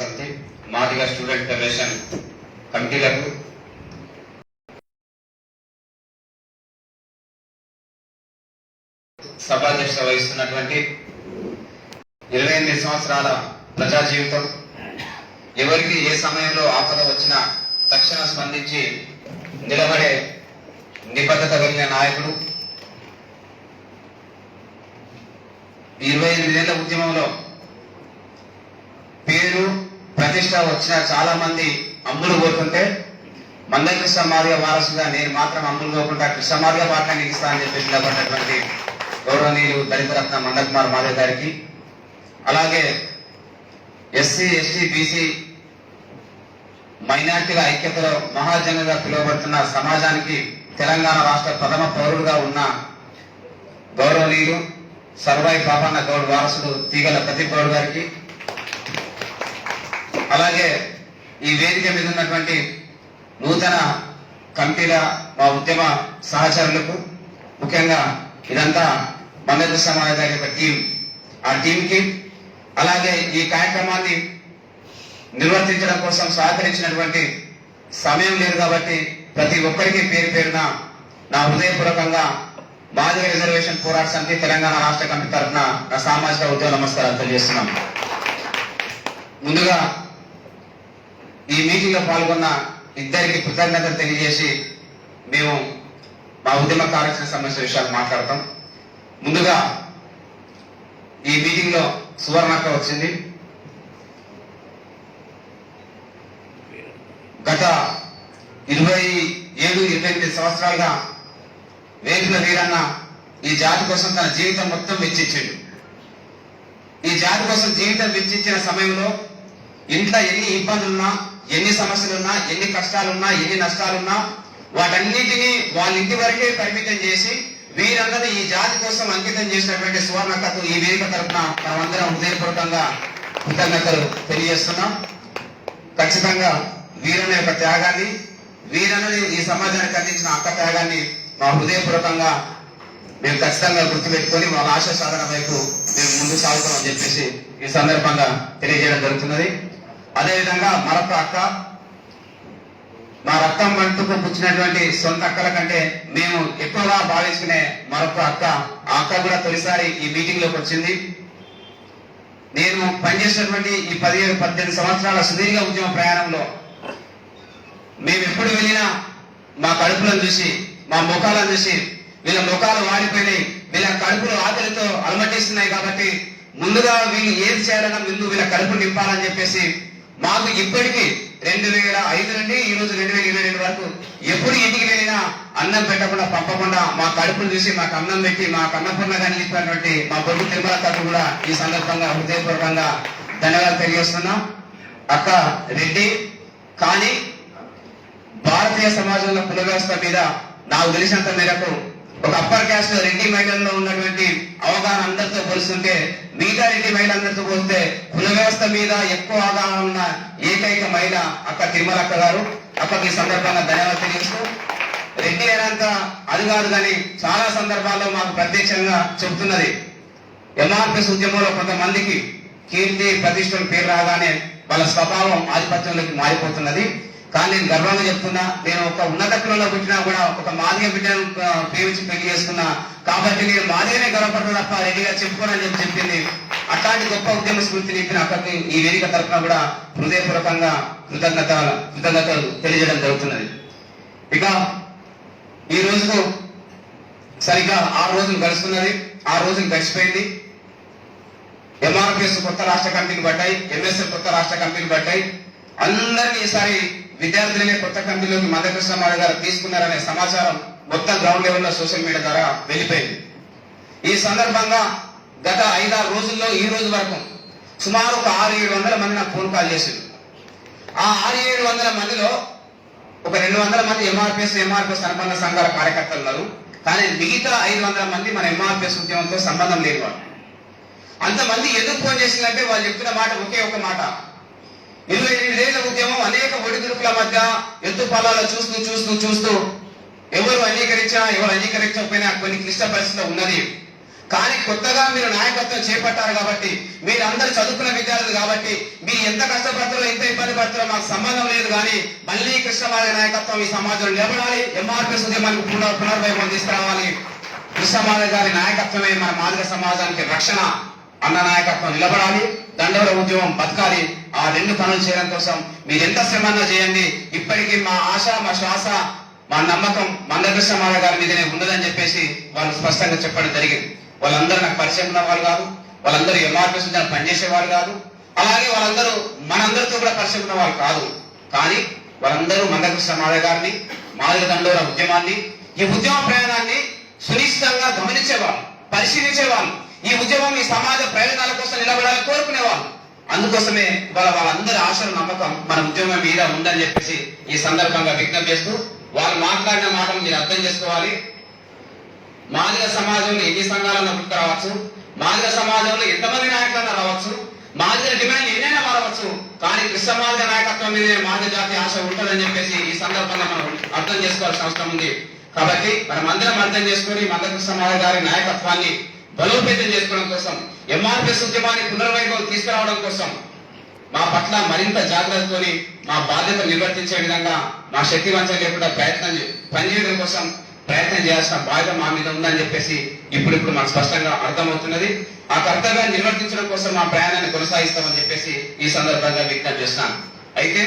సమితి Madiga student federation కమిటీలకు సభాధ్యక్షత వహిస్తున్నటువంటి 28 సంవత్సరాల ప్రజా జీవితం, ఎవరికి ఏ సమయంలో ఆపద వచ్చినా తక్షణం స్పందించి నిలబడే నిబద్ధత కలిగిన నాయకుడు. 28 ఏళ్ల ఉద్యమంలో పేరు ప్రతిష్ట వచ్చిన చాలా మంది అమ్ములు కోరుకుంటే మంద కృష్ణ మాదిగ వారసుగా నేను మాత్రం అమ్ములు కోరుకుంటా కృష్ణ మాదిగ పాటలు ఇస్తా అని చెప్పి నిలబడినటువంటి గౌరవనీయులు దళిత రత్న మందకుమార్ మాదిగ గారికి, అలాగే ఎస్సీ ఎస్టీ బీసీ మైనార్టీల ఐక్యతలో మహాజనుగా పిలువబడుతున్న సమాజానికి తెలంగాణ రాష్ట్ర ప్రథమ పౌరుడుగా ఉన్న గౌరవనీయులు సర్వాయి పాపన్న గౌడ్ వారసుడు తీగల ప్రదీప్ గౌడ్ గారికి, అలాగే ఈ వేదిక మీద ఉన్నటువంటి నూతన కమిటీల మా ఉద్యమ సహచరులకు, ముఖ్యంగా ఇదంతా మందకృష్ణ సమాజ గారి యొక్క టీం, ఆ టీంకి, అలాగే ఈ కార్యక్రమాన్ని నిర్వర్తించడం కోసం సహకరించినటువంటి సమయం లేదు కాబట్టి ప్రతి ఒక్కరికి పేరు పేరున నా హృదయపూర్వకంగా మాదిగ రిజర్వేషన్ పోరాట సమితి తెలంగాణ రాష్ట్ర కమిటీ తరఫున నా సామాజిక ఉద్యోగ నమస్కారాలు తెలియజేస్తున్నాం. ముందుగా ఈ మీటింగ్ లో పాల్గొన్న ఇద్దరికి కృతజ్ఞతలు తెలియజేసి మేము మా ఉద్యమ కార్యాచరణ సంబంధించిన విషయాలు మాట్లాడతాం. ముందుగా ఈ మీటింగ్ లో సువర్ణక్క వచ్చింది. గత 27-28 సంవత్సరాలుగా వేదిక వీరన్న ఈ జాతి కోసం తన జీవితం మొత్తం వెచ్చించాడు. ఈ జాతి కోసం జీవితం వెచ్చించిన సమయంలో ఇంట్లో ఎన్ని ఇబ్బందులున్నా, ఎన్ని సమస్యలున్నా, ఎన్ని కష్టాలున్నా, ఎన్ని నష్టాలున్నా వాటన్నిటినీ వాళ్ళ ఇంటి వరకే పరిమితం చేసి వీరందరూ ఈ జాతి కోసం అంకితం చేసినటువంటి సువర్ణక్కకు ఈ వేదిక తరఫున మనమందరం హృదయపూర్వకంగా కృతజ్ఞతలు తెలియజేస్తున్నాం. ఖచ్చితంగా వీరన్న యొక్క త్యాగాన్ని, వీరన్నని ఈ సమాజానికి అందించిన అక్క త్యాగాన్ని మా హృదయపూర్వకంగా మేము ఖచ్చితంగా గుర్తుపెట్టుకొని వాళ్ళ ఆశ సాధన వైపు మేము ముందుకు సాగుతామని చెప్పేసి ఈ సందర్భంగా తెలియజేయడం జరుగుతున్నది. అదేవిధంగా మరొక అక్క, మా రక్తం వంటుకు పుచ్చినటువంటి సొంత అక్కల కంటే మేము ఎక్కువగా భావించుకునే మరొక అక్క, ఆ అక్క కూడా తొలిసారి ఈ మీటింగ్ లోకి వచ్చింది. నేను పనిచేసినటువంటి ఈ 17-18 సంవత్సరాల సుదీర్ఘ ఉద్యమ ప్రయాణంలో మేము ఎప్పుడు వెళ్ళినా మా కడుపులను చూసి, మా ముఖాలను చూసి వీళ్ళ ముఖాలు వాడిపోయినాయి, వీళ్ళ కడుపులు ఆకలితో అలమటిస్తున్నాయి కాబట్టి ముందుగా వీళ్ళు ఏది చేయాలన్నా ముందు వీళ్ళ కడుపు నింపాలని చెప్పేసి మాకు ఇప్పటికీ 2005 నుండి ఈ రోజు 2022 వరకు ఎప్పుడు ఇంటికి వెళ్ళినా అన్నం పెట్టకుండా పంపకుండా మా కడుపును చూసి మాకు అన్నం పెట్టి మా అన్నపూర్ణగా నిలిపినటువంటి మా బొడ్డు తిరుమలక్కకు కూడా ఈ సందర్భంగా హృదయపూర్వకంగా ధన్యవాదాలు తెలియజేస్తున్నాం. అక్క రెడ్డి కానీ భారతీయ సమాజంలో కుల వ్యవస్థ మీద నాకు తెలిసినంత మేరకు ఒక అప్పర్ క్యాస్ట్ రెడ్డి మహిళల్లో ఉన్నటువంటి అవగాహన అందరితో పోలుస్తుంటే మిగతా రెడ్డి మహిళలందరితో పోలిస్తే కుల వ్యవస్థ మీద ఎక్కువ అవగాహన ఉన్న ఏకైక మహిళ అక్క తిరుమలక్క గారు. అక్కకి ఈ సందర్భంగా ధన్యవాదాలు తెలియజేస్తూ, రెడ్డి అయినంత అది కాదు కానీ చాలా సందర్భాల్లో మాకు ప్రత్యక్షంగా చెబుతున్నది, ఎంఆర్పిఎస్ ఉద్యమంలో కొంతమందికి కీర్తి ప్రతిష్టలు పేరు రాగానే వాళ్ళ స్వభావం ఆధిపత్యంలోకి మారిపోతున్నది. కానీ నేను గర్వంగా చెప్తున్నా, నేను ఒక ఉన్నత కులంలో పుట్టినా కూడా ఒక మాదిగ బిడ్డను ప్రేమించి పెళ్లి చేసుకున్నా కాబట్టి నేను మాదిగనే గర్వపడుతున్నా తప్ప రెడ్డిగా చెప్పుకోనని చెప్పింది. అట్లాంటి గొప్ప ఉద్యమ స్ఫూర్తి నింపిన అక్కకి ఈ వేదిక తరఫున కూడా హృదయపూర్వకంగా కృతజ్ఞతలు తెలియజేయడం జరుగుతున్నది. ఇక ఈ రోజుకు సరిగ్గా 6 రోజులు గడుస్తున్నది. 6 రోజులు గడిచిపోయింది. ఎంఆర్పిఎస్ కొత్త రాష్ట్ర కమిటీలు పడ్డాయి, ఎంఎస్ఎల్ కొత్త రాష్ట్ర కమిటీలు పడ్డాయి. అందరినీ ఈసారి విద్యార్థులనే కొత్త కమిటీలోకి మందకృష్ణ మాదిగ గారు తీసుకున్నారనే సమాచారం మొత్తం గ్రౌండ్ లెవెల్లో సోషల్ మీడియా ద్వారా వెళ్ళిపోయింది. ఈ సందర్భంగా గత 5-6 రోజుల్లో ఈ రోజు వరకు సుమారు ఒక 600-700 మంది నాకు ఫోన్ కాల్ చేశారు. ఆ 600-700 మందిలో ఒక 200 మంది ఎంఆర్పిఎస్ అనుబంధ సంఘాల కార్యకర్తలు ఉన్నారు. కానీ మిగతా 500 మంది మన ఎంఆర్పిఎస్ ఉద్యమంతో సంబంధం లేని వాళ్ళు. అంతమంది ఎందుకు ఫోన్ చేసిందంటే వాళ్ళు చెప్తున్న మాట ఒకే ఒక మాట, 28 ఏళ్ల ఉద్యమం అనేక ఒడిదుడుకుల మధ్య ఎత్తు పల్లాలో చూస్తూ ఎవరు అంగీకరించినా ఎవరు అంగీకరించకపోయినా కొన్ని క్లిష్ట పరిస్థితులు ఉన్నది. కానీ కొత్తగా మీరు నాయకత్వం చేపట్టారు కాబట్టి, మీరందరూ చదువుకున్న విద్యార్థులు కాబట్టి మీరు ఎంత కష్టపడతారో ఇబ్బంది పడుతున్నారో మాకు సంబంధం లేదు, కానీ మళ్ళీ కృష్ణమాదిగ నాయకత్వం ఈ సమాజంలో నిలబడాలి. ఎంఆర్పీఎస్ ఉద్యమానికి పునర్వైభవం తీసుకురావాలి. కృష్ణమాదిగ గారి నాయకత్వమే మన మాదిగ సమాజానికి రక్షణ అన్న నాయకత్వం నిలబడాలి. దండోర ఉద్యమం బతకాలి. ఆ రెండు పనులు చేయడం కోసం మీరు ఎంత శ్రమన్నా చేయండి. ఇప్పటికీ మా ఆశ, మా శ్వాస, మా నమ్మకం మందకృష్ణమాదిగ గారి మీదనే ఉండదని చెప్పేసి వాళ్ళు స్పష్టంగా చెప్పడం జరిగింది. వాళ్ళందరూ నాకు పరిచయం ఉన్న వాళ్ళు కాదు, వాళ్ళందరూ ఎంఆర్పీఎస్ ఉద్యమం పనిచేసే వాళ్ళు కాదు, అలాగే వాళ్ళందరూ మనందరితో కూడా పరిచయం ఉన్న వాళ్ళు కాదు. కానీ వాళ్ళందరూ మందకృష్ణమాదిగ గారిని, మాదిగ దండోర ఉద్యమాన్ని, ఈ ఉద్యమ ప్రయాణాన్ని సునిశ్చితంగా గమనించేవాళ్ళు, పరిశీలించేవాళ్ళు. ఈ ఉద్యమం ఈ సమాజ ప్రయోజనాల కోసం నిలబడాలని కోరుకునేవాళ్ళు. అందుకోసమే వాళ్ళందరి ఆశల నమ్మకం మన ఉద్యమం మీద ఉందని చెప్పేసి ఈ సందర్భంగా విజ్ఞప్తి చేస్తూ, వాళ్ళు మాట్లాడిన మాటలు మీరు అర్థం చేసుకోవాలి. మాదిగ సమాజంలో ఎన్ని సంఘాలన్నా గుర్తు రావచ్చు, మాదిగ సమాజంలో ఎంతమంది నాయకులన్నా రావచ్చు, మాదిగ డిమాండ్ ఎన్నైనా మారవచ్చు, కానీ కృష్ణమాదిగ నాయకత్వం మీదే మాదిగ జాతి ఆశ ఉంటుందని చెప్పేసి ఈ సందర్భంగా మనం అర్థం చేసుకోవాల్సిన అవసరం ఉంది. కాబట్టి మనం అందరం అర్థం చేసుకుని మందకృష్ణమాదిగ గారి నాయకత్వాన్ని బలోపేతం చేసుకోవడం కోసం, ఎంఆర్పీఎస్ ఉద్యమాన్ని పునర్వైభవం తీసుకురావడం కోసం మా పట్ల మరింత జాగ్రత్తతోని మా బాధ్యత నిర్వర్తించే విధంగా మా శక్తి వంచన లేకుండా పనిచేయడం కోసం ప్రయత్నం చేయాల్సిన బాధ్యత మా మీద ఉందని చెప్పేసి ఇప్పుడు మాకు స్పష్టంగా అర్థమవుతున్నది. ఆ కర్తవ్యాన్ని నిర్వర్తించడం కోసం మా ప్రయాణాన్ని కొనసాగిస్తామని చెప్పేసి ఈ సందర్భంగా విజ్ఞప్తి చేస్తున్నాను. అయితే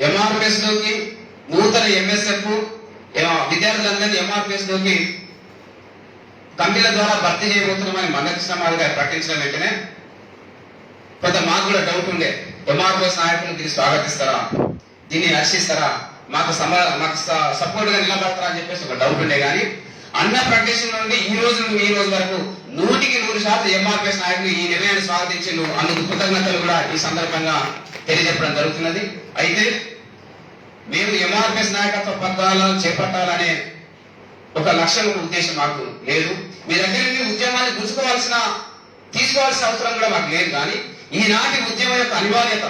ఎంఆర్పీఎస్ లోకి నూతన ఎంఎస్ఎఫ్ విద్యార్థులందరినీ ఎంఆర్పీఎస్ లోకి కంపెనీల ద్వారా భర్తీ చేయబోతున్నామని మందకృష్ణమాదిగ గారు ప్రకటించిన వెంటనే కొంత మాకు కూడా డౌట్ ఉండే, ఎంఆర్పీఎస్ నాయకులు దీన్ని స్వాగతిస్తారా, దీన్ని హర్షిస్తారా, మాకు సపోర్ట్ గా నిలబడతారా అని చెప్పేసి ఒక డౌట్ ఉండే. కానీ అన్న ప్రకటించిన నుండి ఈ రోజు వరకు 100% ఎంఆర్పీఎస్ నాయకులు ఈ నిర్ణయాన్ని స్వాగతించిండు. అందుకు కృతజ్ఞతలు కూడా ఈ సందర్భంగా తెలియజెప్పడం జరుగుతున్నది. అయితే మేము ఎంఆర్పీఎస్ నాయకత్వ పథకాలను చేపట్టాలనే ఒక లక్ష్యం, ఉద్దేశం మాకు లేదు. మీ దగ్గర నుండి ఉద్యమాన్ని తీసుకోవాల్సిన అవసరం కూడా మాకు లేదు. కానీ ఈనాటి ఉద్యమం యొక్క అనివార్యత,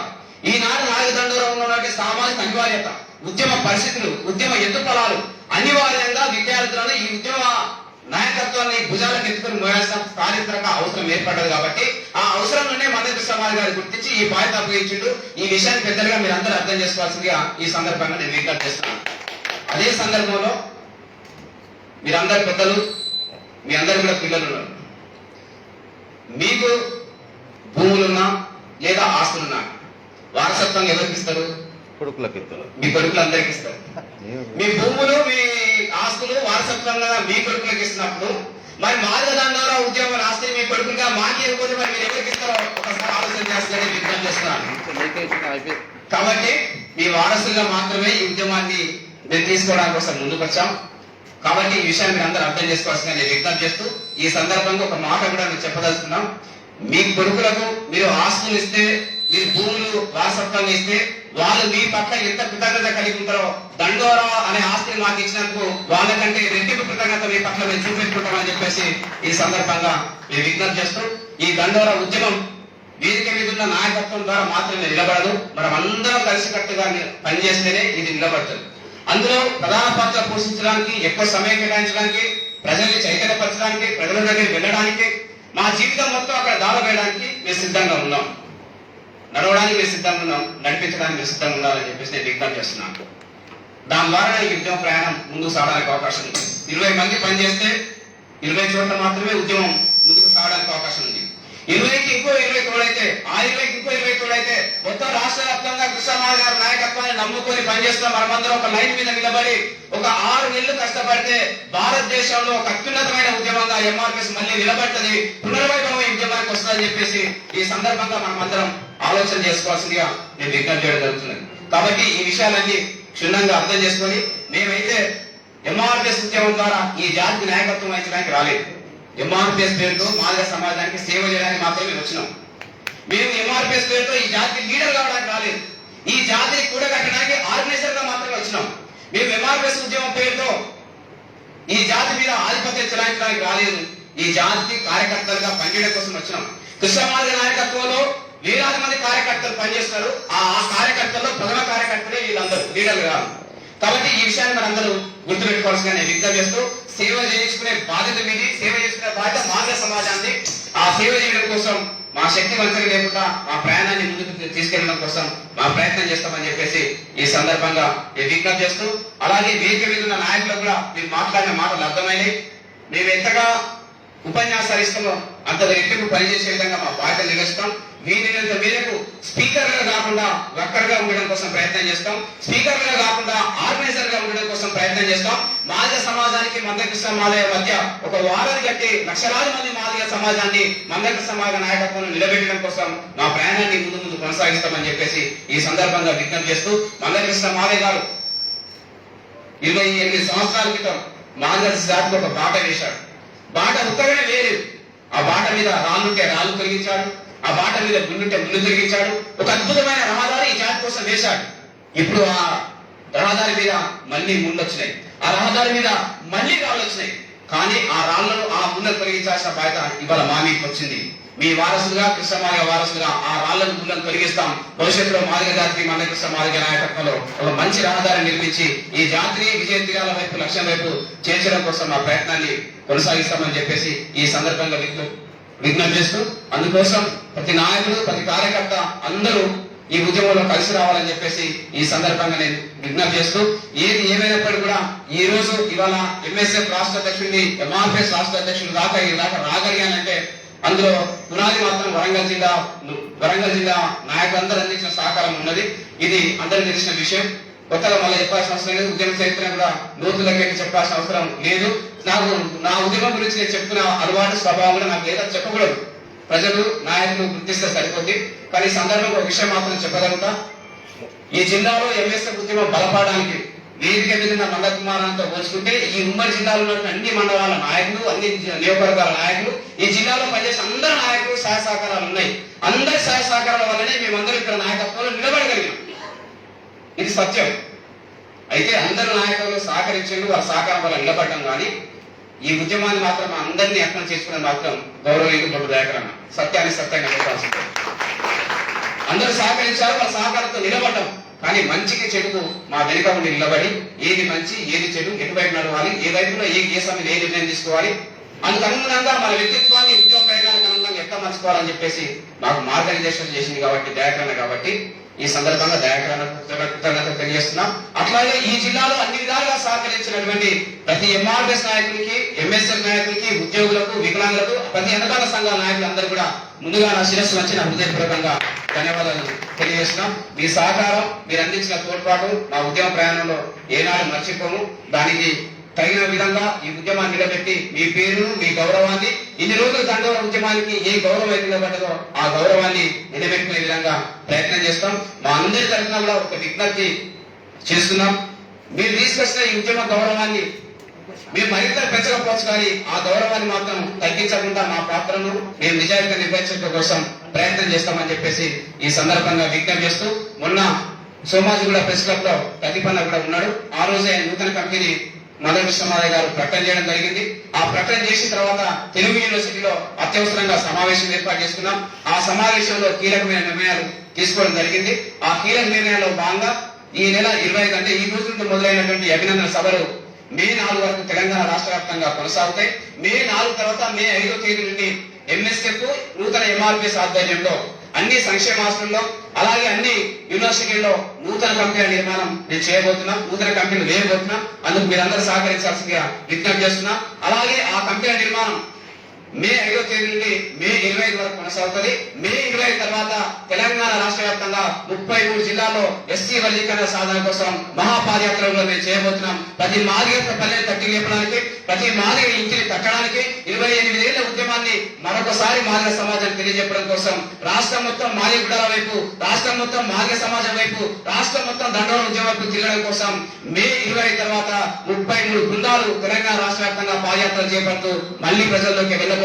ఈనాటి మాదిగ దండోరం ఉన్నటువంటి సామాజిక అనివార్యత, ఉద్యమ పరిస్థితులు, ఉద్యమ ఎత్తుపలాలు అనివార్యంగా విద్యార్థులను ఈ ఉద్యమ నాయకత్వాన్ని భుజాలకు ఎత్తుకుని మోయాల్సిన చారిత్రక అవసరం ఏర్పడ్డది. కాబట్టి ఆ అవసరం నుండే మందకృష్ణమాదిగ గారు గుర్తించి ఈ బాధ్యత అప్పగించిండు. ఈ విషయాన్ని పెద్దలుగా మీరు అందరూ అర్థం చేసుకోవాల్సిందిగా ఈ సందర్భంగా నేను విజ్ఞప్తి చేస్తున్నాను. అదే సందర్భంలో మీరందరు పెద్దలు, మీ అందరు కూడా పిల్లలు ఉన్నారు. మీకు భూములున్నా లేదా ఆస్తులున్నా వారసత్వంగా ఎవరికి ఇస్తారు? కొడుకులకు ఇస్తారు. మీ కొడుకులందరికి ఇస్తారు. మీ భూములు, మీ ఆస్తులు వారసత్వంగా మీ కొడుకులకు ఇస్తున్నప్పుడు మరి మాదిగ దండోర ఉద్యమ ఆస్తి మీ కొడుకులుగా మాకి ఇవ్వకపోతే మరి మీరు ఎవరికి ఇస్తారో ఒకసారి ఆలోచన చేస్తారని విజ్ఞప్తి చేస్తున్నాను. కాబట్టి మీ వారసులుగా మాత్రమే ఈ ఉద్యమాన్ని మేము తీసుకోవడానికి కోసం ముందుకు వచ్చాం. కాబట్టి ఈ విషయాన్ని మీరు అందరూ అర్థం చేసుకోవాల్సిందిగా నేను విజ్ఞప్తి చేస్తూ ఈ సందర్భంగా ఒక మాట కూడా మేము చెప్పదలుచుకున్నాం. మీ కొడుకులకు మీరు ఆస్తులు ఇస్తే, మీరు భూములు వారసత్వంగా ఇస్తే వాళ్ళు మీ పట్ల ఎంత కృతజ్ఞత కలిగి ఉంటారో, దండోరా అనే ఆస్తిని మాకు ఇచ్చినందుకు వాళ్ళకంటే రెట్టింపు కృతజ్ఞత మీ పట్ల మేము చూపెట్టుకుంటామని చెప్పేసి ఈ సందర్భంగా మేము విజ్ఞప్తి చేస్తూ, ఈ దండోరా ఉద్యమం వేదిక మీద ఉన్న నాయకత్వం ద్వారా మాత్రమే నిలబడదు. మనం అందరం కలిసికట్టుగా పనిచేస్తేనే ఇది నిలబడుతుంది. అందులో ప్రధాన పాత్ర పోషించడానికి, ఎక్కువ సమయం కేటాయించడానికి, ప్రజల్ని చైతన్యపరచడానికి, ప్రజల దగ్గరికి వెళ్ళడానికి, మా జీవితం మొత్తం అక్కడ దాడవేయడానికి మేము సిద్ధంగా ఉన్నాం. నడవడానికి మేము సిద్ధంగా ఉన్నాం, నడిపించడానికి మేము సిద్ధంగా ఉండాలని చెప్పేసి నేను విజ్ఞప్తి చేస్తున్నాను. దాని ద్వారా ఈ ఉద్యమ ప్రయాణం ముందుకు సాగడానికి అవకాశం ఉంది. 20 మంది పనిచేస్తే 20 చోట్ల మాత్రమే ఉద్యమం ముందుకు సాగడానికి అవకాశం ఉంది. 20కి ఇంకో 20 తోడైతే, ఆ 20కి ఇంకో 20 తోడైతే మొత్తం రాష్ట్ర వ్యాప్తంగా కృష్ణమాదిగ గారి నాయకత్వాన్ని నమ్ముకొని పనిచేస్తున్న మనమందరం ఒక లైన్ మీద నిలబడి ఒక 6 నెలలు కష్టపడితే భారతదేశంలో ఒక అత్యున్నతమైన ఉద్యమంగా ఎంఆర్పీఎస్ మళ్ళీ నిలబడుతుంది, పునర్వైభవం ఉద్యమానికి వస్తుందని చెప్పేసి ఈ సందర్భంగా మనమందరం ఆలోచన చేసుకోవాల్సిందిగా నేను విజ్ఞప్తి చేయడం జరుగుతున్నది. కాబట్టి ఈ విషయాలన్నీ క్షుణ్ణంగా అర్థం చేసుకొని మేమైతే ఎంఆర్పీఎస్ ఉద్యమం ద్వారా ఈ జాతికి నాయకత్వం వహించడానికి రాలేదు. ఎంఆర్పీఎస్ పేరుతో మాదిగ సమాజానికి సేవ చేయడానికి మాత్రమే వచ్చినాం. మేము ఎంఆర్పీఎస్ పేరుతో ఈ జాతికి లీడర్ కావడానికి రాలేదు. ఈ జాతిని కూడగట్టడానికి ఆర్గనైజర్ గా మాత్రమే వచ్చినాం. మేము ఎంఆర్పీఎస్ ఉద్యమం పేరుతో ఈ జాతి మీద ఆధిపత్యం చెలాయించడానికి రాలేదు. ఈ జాతికి కార్యకర్తలుగా పనిచేయడం కోసం వచ్చినాం. కృష్ణమాదిగ నాయకత్వంలో వేలాది మంది కార్యకర్తలు పనిచేస్తారు. ఆ కార్యకర్తల్లో ప్రథమ కార్యకర్తలే వీళ్ళందరూ, లీడర్లు కాదు. కాబట్టి ఈ విషయాన్ని మనందరూ గుర్తుపెట్టుకోవాల్సిందిగా నేను విజ్ఞప్తి చేస్తూ, సేవ చేయించుకునే బాధ్యత మీది, సేవ చేసుకునే బాధ్యత మాదిగ సమాజాన్ని. ఆ సేవ చేయడం కోసం మా శక్తి వంచన లేకుండా మా ప్రయాణాన్ని తీసుకెళ్లడం కోసం మా ప్రయత్నం చేస్తామని చెప్పేసి ఈ సందర్భంగా విజ్ఞప్తి చేస్తూ, అలాగే వేదిక మీద ఉన్న నాయకులకు కూడా మీరు మాట్లాడిన మాటలు అర్థమైనవి. మేము ఎంతగా ఉపన్యాసాలు ఇస్తామో అంత రెట్టింపు పనిచేసే విధంగా మా బాధ్యత నిర్వహిస్తాం. వీలైనంత మేరకు స్పీకర్గా కాకుండా వర్కర్గా ఉండడం కోసం ప్రయత్నం చేస్తాం. స్పీకర్గా కాకుండా ఆర్గనైజర్ గా ఉండడం కోసం ప్రయత్నం చేస్తాం. మాదిగ సమాజానికి మందకృష్ణ మాదయ్య మధ్య ఒక వారాన్ని కట్టి లక్షలాది మంది మాదిగ సమాజాన్ని మందకృష్ణ మాదిగ నాయకత్వం నిలబెట్టడం కోసం మా ప్రయాణాన్ని ముందు కొనసాగిస్తామని చెప్పేసి ఈ సందర్భంగా విజ్ఞప్తి చేస్తూ, మందకృష్ణ మాదయ్య గారు 28 సంవత్సరాల క్రితం మాదిగ జాతికి ఒక బాట వేశాడు. బాట ఉత్తగానే వేరు. ఆ బాట మీద రాళ్ళుంటే రాళ్ళు తొలగించాడు, ఆ బాట మీద ముళ్ళుంటే ముళ్ళు తొలగించాడు. ఒక అద్భుతమైన రహదారి ఈ జాతి కోసం వేశాడు. ఇప్పుడు ఆ రహదారి మీద మళ్ళీ ముళ్ళు వచ్చినాయి, ఆ రహదారి మీద మళ్ళీ రాళ్ళు వచ్చినాయి. కానీ ఆ రాళ్లను ఆ ముళ్ళను తొలగించాల్సిన బాధ్యత ఇవాళ మా మీకు వచ్చింది. మీ వారసులుగా, కృష్ణమాదిగ వారసులుగా ఆ రాళ్లను ముళ్ళను తొలగిస్తాం. భవిష్యత్తులో మాదిగ జాతికి మందకృష్ణ మాదిగ నాయకత్వంలో ఒక మంచి రహదారి నిర్మించి ఈ జాతిని విజయ తీరాల వైపు, లక్ష్యం వైపు చేర్చడం కోసం మా ప్రయత్నాన్ని కొనసాగిస్తామని చెప్పేసి ఈ సందర్భంగా విజ్ఞప్తి చేస్తూ, అందుకోసం ప్రతి నాయకుడు, ప్రతి కార్యకర్త అందరూ ఈ ఉద్యమంలో కలిసి రావాలని చెప్పేసి ఈ సందర్భంగా నేను విజ్ఞప్తి చేస్తూ, ఏది ఏమైనప్పటికీ కూడా ఈ రోజు ఇవాళ ఎంఎస్ఎఫ్ రాష్ట్ర అధ్యక్షుడిని, ఎంఆర్పిఎస్ రాష్ట్ర అధ్యక్షుడు దాకా రాగలిగానంటే అందులో పునాది మాత్రం వరంగల్ జిల్లా నాయకులందరూ అందించిన సహకారం ఉన్నది. ఇది అందరికీ తెలిసిన విషయం. కొత్తగా మళ్ళీ చెప్పాల్సిన అవసరం లేదు. ఉద్యమ చరిత్ర కూడా లోతులకి చెప్పాల్సిన అవసరం లేదు. నాకు నా ఉద్యమం గురించి నేను చెప్తున్న అలవాటు, స్వభావం కూడా నాకు ఏదో చెప్పకూడదు. ప్రజలు, నాయకులు గుర్తిస్తే సరిపోద్ది. కానీ ఈ సందర్భంలో ఒక విషయం మాత్రం చెప్పగలుగుతా. ఈ జిల్లాలో ఎంఎస్ఎఫ్ ఉద్యమం బలపడడానికి వేదిక మీద మంద కుమారంతో పోల్చుకుంటే ఈ ఉమ్మడి జిల్లాలో ఉన్న అన్ని మండలాల నాయకులు, అన్ని నియోజకవర్గాల నాయకులు, ఈ జిల్లాలో పనిచేసే అందరి నాయకులు సహాయ సహకారాలు ఉన్నాయి. అందరి సహాయ సహకారాల వల్లనే మేమందరం ఇక్కడ నాయకత్వంలో నిలబడగలిగాం. ఇది సత్యం. అయితే అందరు నాయకులు సహకరించేందుకు వారి సహకారం వల్ల నిలబడడం కానీ ఈ ఉద్యమాన్ని మాత్రం అందరినీ అర్థం చేసుకునేది మాత్రం గౌరవనీయులు దొడ్డు దయాకరణ. సత్యాన్ని సత్యంగా చెప్పాల్సిందే. అందరూ సహకరించారు, వాళ్ళ సహకారంతో నిలబడ్డం. కానీ మంచికి చెడుకు మా వెనుక ఉండి నిలబడి ఏది మంచి, ఏది చెడు, ఎటువైపు నడవాలి, ఏ వైపులో ఏ సమయంలో ఏ నిర్ణయం తీసుకోవాలి, అందుకు అనుగుణంగా మన వ్యక్తిత్వాన్ని ఉద్యోగ ప్రయోగాలకు అనుగుణంగా ఎట్లా మర్చుకోవాలని చెప్పేసి మాకు మార్గనిర్దేశం చేసింది కాబట్టి దయాకరణ. కాబట్టి ఈ సందర్భంగా దయాకరణ కృతజ్ఞత తెలియజేస్తున్నాం. అట్లాగే ఈ జిల్లాలో అన్ని విధాలుగా సహకరించినటువంటి ప్రతి ఎంఆర్ఎస్ నాయకులకి, ఎంఎస్ఎఫ్ నాయకులకి, ఉద్యోగులకు, వికలాంగులకు, ప్రతి ఎన్నికల సంఘాల నాయకులందరూ కూడా ముందుగా నా శిరస్సు వచ్చి నా హృదయపూర్వకంగా ధన్యవాదాలు తెలియజేస్తున్నాం. మీ సహకారం, మీరు అందించిన తోడ్పాటు మా ఉద్యమ ప్రయాణంలో ఏనాడు మర్చిపోము. దానికి తగిన విధంగా ఈ ఉద్యమాన్ని నిలబెట్టి మీ పేరు, మీ గౌరవాన్ని, ఇన్ని రోజులు దండోర ఉద్యమానికి ఏ గౌరవం అయితే నిలబడ్డదో ఆ గౌరవాన్ని నిలబెట్టుకునే విధంగా ప్రయత్నం చేస్తాం. మా అందరి తరఫున కూడా ఒక విజ్ఞప్తి చేస్తున్నాం. మీరు తీసుకొచ్చిన ఈ ఉద్యమ గౌరవాన్ని మేము మరింత పెంచకపోవచ్చు, కానీ ఆ గౌరవాన్ని మాత్రం తగ్గించకుండా మా పాత్రను మేము నిజాయితీగా నిర్వహించడం కోసం ప్రయత్నం చేస్తామని చెప్పేసి ఈ సందర్భంగా విజ్ఞప్తి చేస్తూ, మొన్న సోమాజిగూడ ప్రెస్ క్లబ్ లో ప్రతిపన్న కూడా ఉన్నాడు. ఆ రోజే నూతన కంపెనీ మందకృష్ణ మాదయ్య గారు ప్రకటన చేయడం జరిగింది. ఆ ప్రకటన చేసిన తర్వాత తెలుగు యూనివర్సిటీలో అత్యవసరంగా సమావేశం ఏర్పాటు చేసుకున్నాం. ఆ సమావేశంలో కీలకమైన నిర్ణయాలు తీసుకోవడం జరిగింది. ఆ కీలక నిర్ణయాల్లో భాగంగా ఈ నెల 25 అంటే ఈ రోజు నుండి మొదలైనటువంటి అభినందన సభలు మే 4 వరకు తెలంగాణ రాష్ట్ర వ్యాప్తంగా కొనసాగుతాయి. మే 4 తర్వాత మే 5వ తేదీ నుండి ఎంఎస్ఎఫ్ నూతన ఎంఆర్పిఎస్ ఆధ్వర్యంలో అన్ని సంక్షేమ హాస్టల్లో, అలాగే అన్ని యూనివర్సిటీల్లో నూతన కంపెనీల నిర్మాణం నేను చేయబోతున్నాం. నూతన కంపెనీలు వేయబోతున్నాం. అందుకు మీరందరూ సహకరించాల్సిందిగా విజ్ఞప్తి చేస్తున్నాం. అలాగే ఆ కంపెనీల నిర్మాణం మే 5వ తేదీ నుండి మే 25 వరకు కొనసాగుతుంది. మే 25 తర్వాత తెలంగాణ రాష్ట్ర వ్యాప్తంగా 33 జిల్లాల్లో ఎస్సీ వర్గీకరణ సాధన కోసం మహాపాదయాత్రలో మేము చేయబోతున్నాం. ప్రతి మాదిగ పల్లెని తట్టి లేపడానికి, ప్రతి మాదిగ ఇంటిని కట్టడానికి 28 ఏళ్ల ఉద్యమాన్ని మరొకసారి మాదిగ సమాజాన్ని తెలియజెప్పడం కోసం రాష్ట్రం మొత్తం మాదిగ గుడాల వైపు, రాష్ట్రం మొత్తం మాదిగ సమాజం వైపు, రాష్ట్రం మొత్తం దండోర ఉద్యమం వైపు తిరగడం కోసం మే 25 తర్వాత 33 బృందాలు తెలంగాణ రాష్ట్ర వ్యాప్తంగా పాదయాత్ర చేపడుతూ మళ్లీ ప్రజల్లోకి వెళ్ళబోతున్నాం.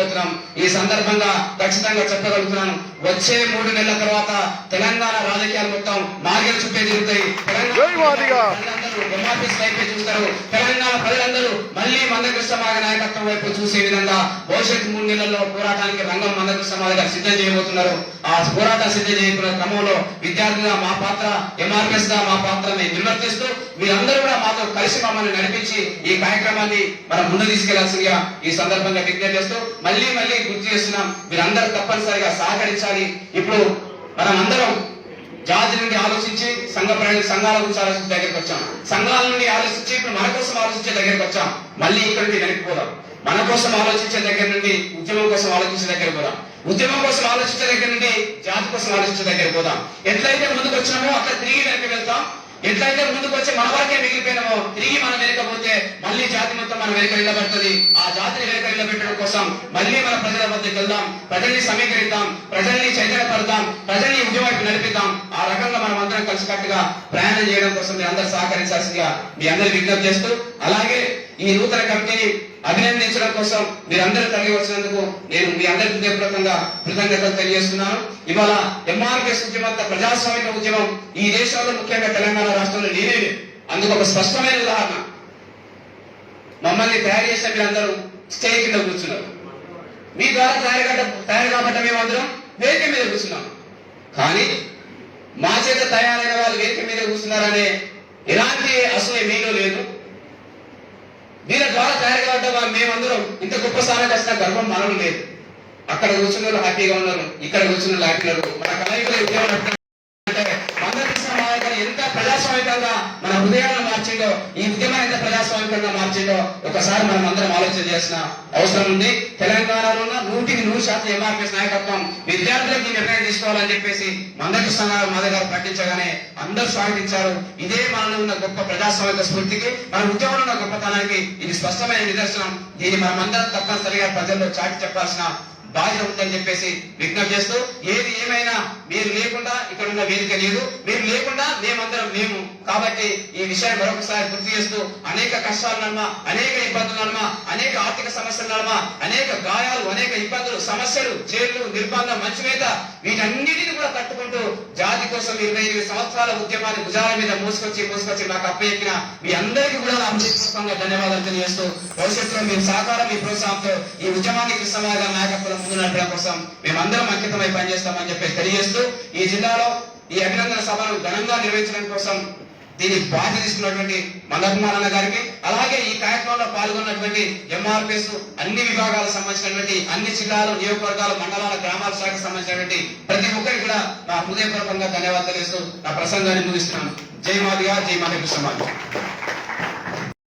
ఈ సందర్భంగా ఖచ్చితంగా చెప్పగలుగుతున్నాను, వచ్చే 3 నెలల తర్వాత తెలంగాణ రాజకీయాలు మొత్తం మాదిగల చుట్టే తిరుగుతాయి. చూస్తారు. తెలంగాణ ప్రజలందరూ మళ్లీ మందకృష్ణ మాదిగ నాయకత్వం వైపు చూసే విధంగా భవిష్యత్తు 3 నెలల్లో పోరాటానికి రంగం మందకృష్ణ మాదిగ గారు సిద్ధం చేయబోతున్నారు. ఆ పోరాటం సిద్ధం చేయబోతున్న క్రమంలో విద్యార్థిగా మా పాత్ర, ఎంఆర్ఎస్ గా మా పాత్రని నిర్వర్తిస్తూ మీరందరూ కూడా మాతో కలిసి మమ్మల్ని నడిపించి ఈ కార్యక్రమాన్ని మనం ముందు తీసుకెళ్లాల్సిందిగా ఈ సందర్భంగా విజ్ఞప్తి చేస్తూ మళ్ళీ గుర్తు చేస్తున్నాం. మీరందరూ తప్పనిసరిగా సహకరించాలి. ఇప్పుడు మనం అందరం జాతి నుండి ఆలోచించి సంఘాల గురించి ఆలోచించే దగ్గరికి వచ్చాం. సంఘాల నుండి ఆలోచించి ఇప్పుడు మన కోసం ఆలోచించే దగ్గరికి వచ్చాం. మళ్ళీ ఇక్కడ నుండి వెనక్కిపోదాం. మన కోసం ఆలోచించే దగ్గర నుండి ఉద్యమం కోసం ఆలోచించే దగ్గర పోదాం. ఉద్యమం కోసం ఆలోచించే దగ్గర నుండి జాతి కోసం ఆలోచించే దగ్గర పోదాం. ఎట్లయితే ముందుకు వచ్చినామో అట్లా తిరిగి వెనక్కి వెళ్తాం. ఎట్లయితే ముందుకు వచ్చి మన వరకే మిగిలిపోయినామో తిరిగి మనం వెనకపోతే మళ్ళీ జాతి మొత్తం మన వెనక నిలబడుతుంది. ఆ జాతిని వెనక నిలబెట్టడం కోసం మళ్ళీ మన ప్రజల వద్దకు వెళ్దాం. ప్రజల్ని సమీకరిద్దాం, ప్రజల్ని చైతన్యపడదాం, ప్రజల్ని ఉద్యమానికి నడిపిద్దాం. ఆ రకంగా మనం అందరం కలిసికట్టుగా ప్రయాణం చేయడం కోసం మీరు అందరూ సహకరించాల్సిందిగా మీ అందరూ విజ్ఞప్తి చేస్తూ, అలాగే ఈ నూతన కమిటీని అభినందించడం కోసం మీరందరూ తరలి వచ్చినందుకు నేను మీ అందరి హృదయపూర్వకంగా కృతజ్ఞతలు తెలియజేస్తున్నాను. ఇవాళ ఎంఆర్పిఎస్ ఉద్యమం ప్రజాస్వామిక ఉద్యమం ఈ దేశంలో ముఖ్యంగా తెలంగాణ రాష్ట్రంలో లేనే. అందుకు ఒక స్పష్టమైన ఉదాహరణ, మమ్మల్ని తయారు చేసిన మీరందరూ స్టేజ్ కింద కూర్చున్నారు. మీ ద్వారా తయారు కాబట్టి మేమందరం వేదిక మీద కూర్చున్నాం. కానీ మా చేత తయారైన వాళ్ళు వేదిక మీద కూర్చున్నారనే ఎలాంటి అసూయ మీలో లేదు. వీళ్ళ ద్వారా తయారు కాబట్టి మేమందరం ఇంత గొప్ప స్థానానికి వచ్చిన గర్వం మనకు లేదు. అక్కడ కూర్చున్న వాళ్ళు హ్యాపీగా ఉన్నారు, ఇక్కడ కూర్చున్న వాళ్ళు హ్యాపీగా ఉన్నారు. మన కలయికలు ఉద్యోగం అంటే ఎంత ప్రజాస్వామికంగా మన హృదయాలను మార్చిందో, ఈ ఉద్యమాన్ని ఎంత ప్రజాస్వామికంగా మార్చిందో ఒకసారి మనం అందరం ఆలోచన చేసిన అవసరం ఉంది. తెలంగాణలో ఉన్న 100% ఎంఆర్పిఎస్ నాయకత్వం విద్యార్థులకు నిర్ణయం తీసుకోవాలని చెప్పేసి మందకృష్ణ మాధవ్ గారు ప్రకటించగానే అందరూ స్వాగతించారు. ఇదే మనలో ఉన్న గొప్ప ప్రజాస్వామిక స్ఫూర్తికి, మన ఉద్యమంలో ఉన్న గొప్పతనానికి ఇది స్పష్టమైన నిదర్శనం. దీన్ని మనమందరం తప్పనిసరిగా ప్రజల్లో చాటి చెప్పాల్సిన బాధ్యత ఉందని చెప్పేసి విజ్ఞప్తి చేస్తూ, ఏది ఏమైనా మీరు లేకుండా ఇక్కడ ఉన్న వేదిక లేదు, మీరు లేకుండా మేము కాబట్టి ఈ విషయాన్ని మరొకసారి గుర్తు చేస్తూ, అనేక కష్టాల నడుమ, అనేక ఇబ్బందుల నడుమ, అనేక ఆర్థిక సమస్యల నడుమ, అనేక గాయాలు, అనేక ఇబ్బందులు, సమస్యలు, జైళ్లు, నిర్బంధం, మంచిమేత, వీటన్నిటిని కూడా తట్టుకుంటూ జాతి కోసం 25 సంవత్సరాల ఉద్యమాన్ని భుజాల మీద మోసుకొచ్చి నాకు అప్పచెప్పిన మీ అందరికీ కూడా నా హృదయపూర్వకంగా ధన్యవాదాలు తెలియజేస్తూ, భవిష్యత్తులో మీ సహకారం, మీ ప్రోత్సాహంతో ఈ ఉద్యమాన్ని కృష్ణమాధవ్ గారి నాయకత్వం ముందు నడపడం కోసం మేమందరం అంకితమై పనిచేస్తామని చెప్పేసి తెలియజేస్తూ, ఈ జిల్లాలో ఈ అభినందన సభను ఘనంగా నిర్వహించడం కోసం దీన్ని బాధ్యత తీసుకున్నటువంటి మందకుమార్ గారికి, అలాగే ఈ కార్యక్రమంలో పాల్గొన్నటువంటి ఎంఆర్పిఎస్ అన్ని విభాగాలకు సంబంధించినటువంటి అన్ని జిల్లాలు, నియోజకవర్గాలు, మండలాల, గ్రామాల శాఖకు సంబంధించినటువంటి ప్రతి ఒక్కరికి కూడా నా హృదయపూర్వకంగా ధన్యవాదాలు తెలియజేస్తూ నా ప్రసంగాన్ని ముగిస్తున్నాను. జై మాదిగా, జై మాదిగ సమాజం.